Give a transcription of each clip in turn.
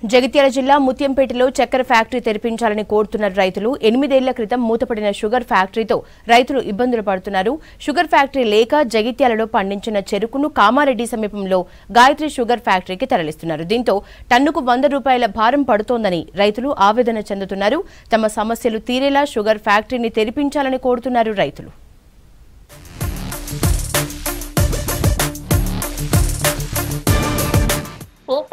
జగిత్యాల జిల్లా ముత్యంపేటలో చక్కెర ఫ్యాక్టరీ తెరిపించాలని కోరుతున్న రైతులు 8 ఏళ్ల క్రితం మూతపడిన షుగర్ ఫ్యాక్టరీతో రైతులు ఇబ్బందులు పడుతున్నారు. షుగర్ ఫ్యాక్టరీ లేక జగిత్యాలలో పండించిన చెరుకును కామారెడ్డి సమీపంలో గాయత్రి షుగర్ ఫ్యాక్టరీకి తరలిస్తున్నారు. దీంతో టన్నుకు 100 రూపాయల భారం పడుతోందని రైతులు ఆవేదన చెందుతున్నారు. తమ సమస్యలు తీరేలా షుగర్ ఫ్యాక్టరీని తెరిపించాలని కోరుతున్నారు రైతులు.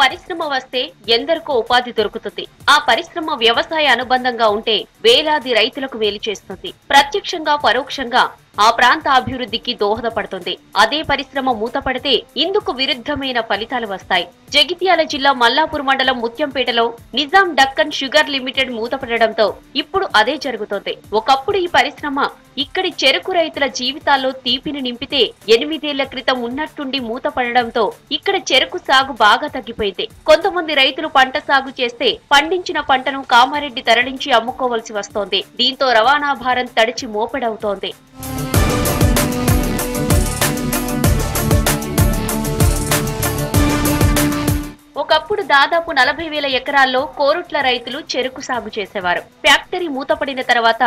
పరిశ్రమ వస్తే ఎందరికో ఉపాధి దొరుకుతుంది. ఆ పరిశ్రమ వ్యవసాయ అనుబంధంగా ఉంటే వేలాది రైతులకు మేలు చేస్తుంది. ప్రత్యక్షంగా పరోక్షంగా ఆ ప్రాంత అభివృద్ధికి దోహదపడుతుంది. అదే పరిశ్రమ మూతపడితే ఇందుకు విరుద్ధమైన ఫలితాలు వస్తాయి. జగిత్యాల జిల్లా మల్లాపూర్ మండలం ముత్యంపేటలో నిజాం డక్కన్ షుగర్ లిమిటెడ్ మూతపడడంతో ఇప్పుడు అదే జరుగుతోంది. ఒకప్పుడు ఈ పరిశ్రమ ఇక్కడి చెరుకు రైతుల జీవితాల్లో తీపిని నింపితే 8 ఏళ్ల క్రితం ఉన్నట్టుండి మూతపడడంతో ఇక్కడ చెరుకు సాగు బాగా తగ్గిపోయింది. కొంతమంది రైతులు పంట సాగు చేస్తే పండించిన పంటను కామారెడ్డి తరలించి అమ్ముకోవలసి వస్తోంది. దీంతో రవాణా భారం తడిచి మోపెడవుతోంది. ఒకప్పుడు దాదాపు 40,000 ఎకరాల్లో కోరుట్ల రైతులు చెరుకు సాగు చేసేవారు. ఫ్యాక్టరీ మూతపడిన తర్వాత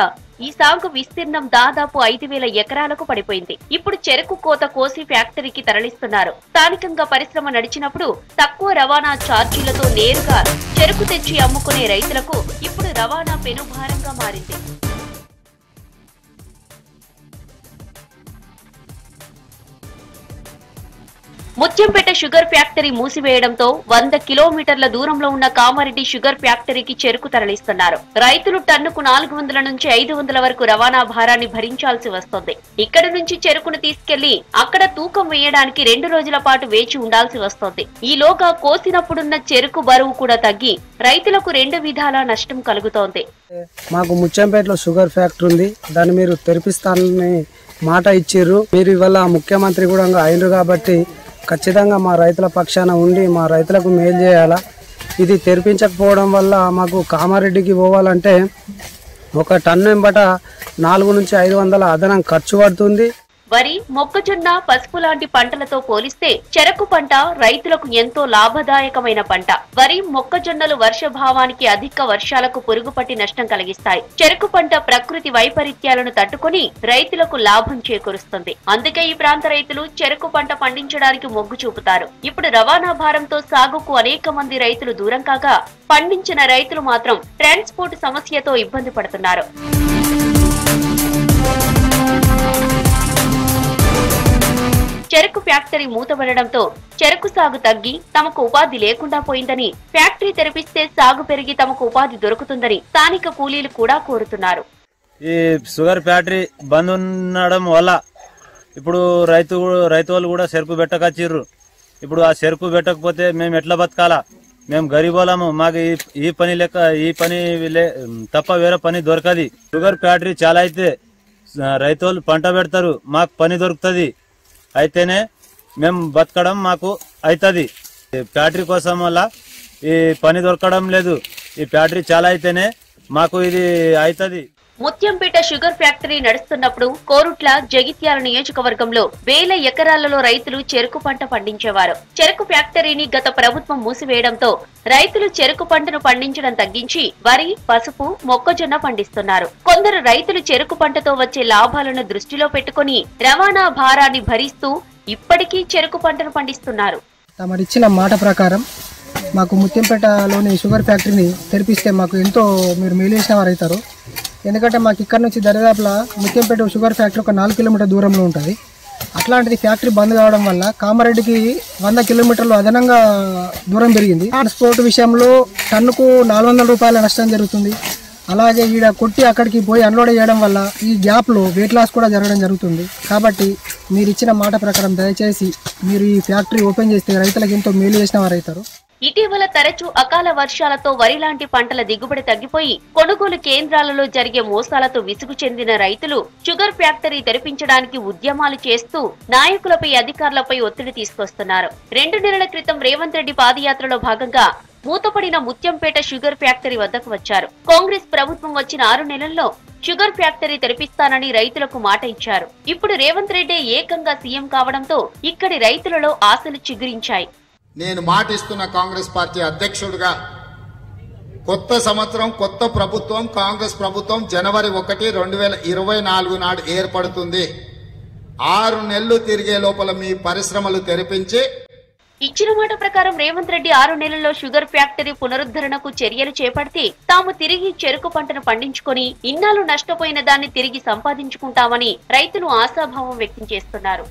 ఈ సాగు విస్తీర్ణం దాదాపు 5,000 ఎకరాలకు పడిపోయింది. ఇప్పుడు చెరుకు కోత కోసి ఫ్యాక్టరీకి తరలిస్తున్నారు. స్థానికంగా పరిశ్రమ నడిచినప్పుడు తక్కువ రవాణా ఛార్జీలతో నేరుగా చెరుకు తెచ్చి అమ్ముకునే రైతులకు ఇప్పుడు రవాణా పెనుభారంగా మారింది. ముత్యంపేట షుగర్ ఫ్యాక్టరీ మూసివేయడంతో 100 కిలోమీటర్ల దూరంలో ఉన్న కామారెడ్డి షుగర్ ఫ్యాక్టరీకి చెరుకు తరలిస్తున్నారు. రైతులు టన్నుకు 400 నుంచి 500 వరకు రవాణా భారాన్ని భరించాల్సి వస్తోంది. ఇక్కడి నుంచి చెరుకును తీసుకెళ్లి అక్కడ తూకం వేయడానికి 2 రోజుల పాటు వేచి ఉండాల్సి వస్తోంది. ఈలోగా కోసినప్పుడున్న చెరుకు బరువు కూడా తగ్గి రైతులకు 2 విధాల నష్టం కలుగుతోంది. మాకు ముత్యంపేటలో షుగర్ ఫ్యాక్టరీ ఉంది. దాన్ని మీరు తెరిపిస్తానని మాట ఇచ్చారు. మీరు ఇవాళ ముఖ్యమంత్రి కూడా అయినరు కాబట్టి ఖచ్చితంగా మా రైతుల పక్షాన ఉండి మా రైతులకు మేలు చేయాలా. ఇది తెరిపించకపోవడం వల్ల మాకు కామారెడ్డికి పోవాలంటే ఒక టన్ను వెంబట 400 నుంచి 500 అదనం ఖర్చు పడుతుంది. వరి, మొక్కజొన్న, పసుపు లాంటి పంటలతో పోలిస్తే చెరకు పంట రైతులకు ఎంతో లాభదాయకమైన పంట. వరి, మొక్కజొన్నలు వర్షభావానికి అధిక వర్షాలకు పురుగుపట్టి నష్టం కలిగిస్తాయి. చెరకు పంట ప్రకృతి వైపరీత్యాలను తట్టుకుని రైతులకు లాభం చేకూరుస్తుంది. అందుకే ఈ ప్రాంత రైతులు చెరకు పంట పండించడానికి మొగ్గు చూపుతారు. ఇప్పుడు రవాణా భారంతో సాగుకు అనేక మంది రైతులు దూరం కాగా పండించిన రైతులు మాత్రం ట్రాన్స్పోర్ట్ సమస్యతో ఇబ్బంది పడుతున్నారు. చెరకు ఫ్యాక్టరీ మూతపడడంతో చెరకు సాగు తగ్గి తమకు ఉపాధి లేకుండా పోయిందని, ఫ్యాక్టరీ తెరిపిస్తే సాగు పెరిగి తమకు ఉపాధి దొరుకుతుందని స్థానిక కూలీలు కూడా కోరుతున్నారు. ఈ షుగర్ ఫ్యాక్టరీ బంద్ ఉండడం వల్ల ఇప్పుడు రైతు వాళ్ళు కూడా చెరుకు పెట్టకొచ్చిర్రు. ఇప్పుడు ఆ చెరుకు పెట్టకపోతే మేము ఎట్లా బతకాలా? మేము గరీబోళము. మాకు ఈ పని తప్ప వేరే పని దొరకది. షుగర్ ఫ్యాక్టరీ చాలా అయితే రైతు వాళ్ళు పంట పెడతారు, మాకు పని దొరుకుతుంది. అయితేనే మేము బతకడం మాకు అవుతుంది. ఫ్యాక్టరీ కోసం వల్ల ఈ పని దొరకడం లేదు. ఈ ఫ్యాక్టరీ చాలా అయితేనే మాకు ఇది అవుతుంది. ముత్యంపేట షుగర్ ఫ్యాక్టరీ నడుస్తున్నప్పుడు కోరుట్ల, జగిత్యాల నియోజకవర్గంలో వేల ఎకరాలలో రైతులు చెరుకు పంట పండించేవారు. చెరుకు ఫ్యాక్టరీని గత ప్రభుత్వం మూసివేయడంతో రైతులు చెరుకు పంటను పండించడం తగ్గించి వరి, పసుపు, మొక్కజొన్న పండిస్తున్నారు. కొందరు రైతులు చెరుకు పంటతో వచ్చే లాభాలను దృష్టిలో పెట్టుకుని రవాణా భారాన్ని భరిస్తూ ఇప్పటికీ చెరుకు పంటను పండిస్తున్నారు. తమరిచ్చిన మాట ప్రకారం మాకు ముత్యంపేటలోని షుగర్ ఫ్యాక్టరీని తెరిపిస్తే మాకు ఎంతో మీరు మేలు చేసిన వారు అవుతారు. ఎందుకంటే మాకు ఇక్కడ నుంచి దరిదాపులా ముత్యంపేట షుగర్ ఫ్యాక్టరీ ఒక 4 కిలోమీటర్ దూరంలో ఉంటుంది. అట్లాంటిది ఫ్యాక్టరీ బంద్ కావడం వల్ల కామారెడ్డికి 100 కిలోమీటర్లు అదనంగా దూరం పెరిగింది. ట్రాన్స్పోర్ట్ విషయంలో టన్నుకు 400 రూపాయల నష్టం జరుగుతుంది. అలాగే ఈడ కొట్టి అక్కడికి పోయి అన్లోడ్ చేయడం వల్ల ఈ గ్యాప్లో వెయిట్ లాస్ కూడా జరగడం జరుగుతుంది. కాబట్టి మీరు ఇచ్చిన మాట ప్రకారం దయచేసి మీరు ఈ ఫ్యాక్టరీ ఓపెన్ చేస్తే రైతులకు ఎంతో మేలు చేసిన వారు అవుతారు. ఇటీవల తరచూ అకాల వర్షాలతో వరి లాంటి పంటల దిగుబడి తగ్గిపోయి కొనుగోలు కేంద్రాలలో జరిగే మోసాలతో విసుగు చెందిన రైతులు షుగర్ ఫ్యాక్టరీ తెరిపించడానికి ఉద్యమాలు చేస్తూ నాయకులపై, అధికారులపై ఒత్తిడి తీసుకొస్తున్నారు. 2 నెలల క్రితం రేవంత్ రెడ్డి పాదయాత్రలో భాగంగా మూతపడిన ముత్యంపేట షుగర్ ఫ్యాక్టరీ వద్దకు వచ్చారు. కాంగ్రెస్ ప్రభుత్వం వచ్చిన 6 నెలల్లో షుగర్ ఫ్యాక్టరీ తెరిపిస్తానని రైతులకు మాట ఇచ్చారు. ఇప్పుడు రేవంత్ రెడ్డి ఏకంగా సీఎం కావడంతో ఇక్కడి రైతులలో ఆశలు చిగురించాయి. నేను మాటిస్తున్న కాంగ్రెస్ పార్టీ అధ్యక్షుడిగా కొత్త సంవత్సరం కొత్త ప్రభుత్వం కాంగ్రెస్ ప్రభుత్వం జనవరి 1, 2024 నాడు ఏర్పడుతుంది. 6 నెలలు తిరిగే లోపల మీ పరిశ్రమలు తెరిపించి ఇచ్చిన మాట ప్రకారం రేవంత్ రెడ్డి 6 నెలల్లో షుగర్ ఫ్యాక్టరీ పునరుద్ధరణకు చర్యలు చేపడితే తాము తిరిగి చెరుకు పంటను పండించుకొని ఇన్నాళ్లు నష్టపోయిన దాన్ని తిరిగి సంపాదించుకుంటామని రైతులు ఆశాభావం వ్యక్తం చేస్తున్నారు.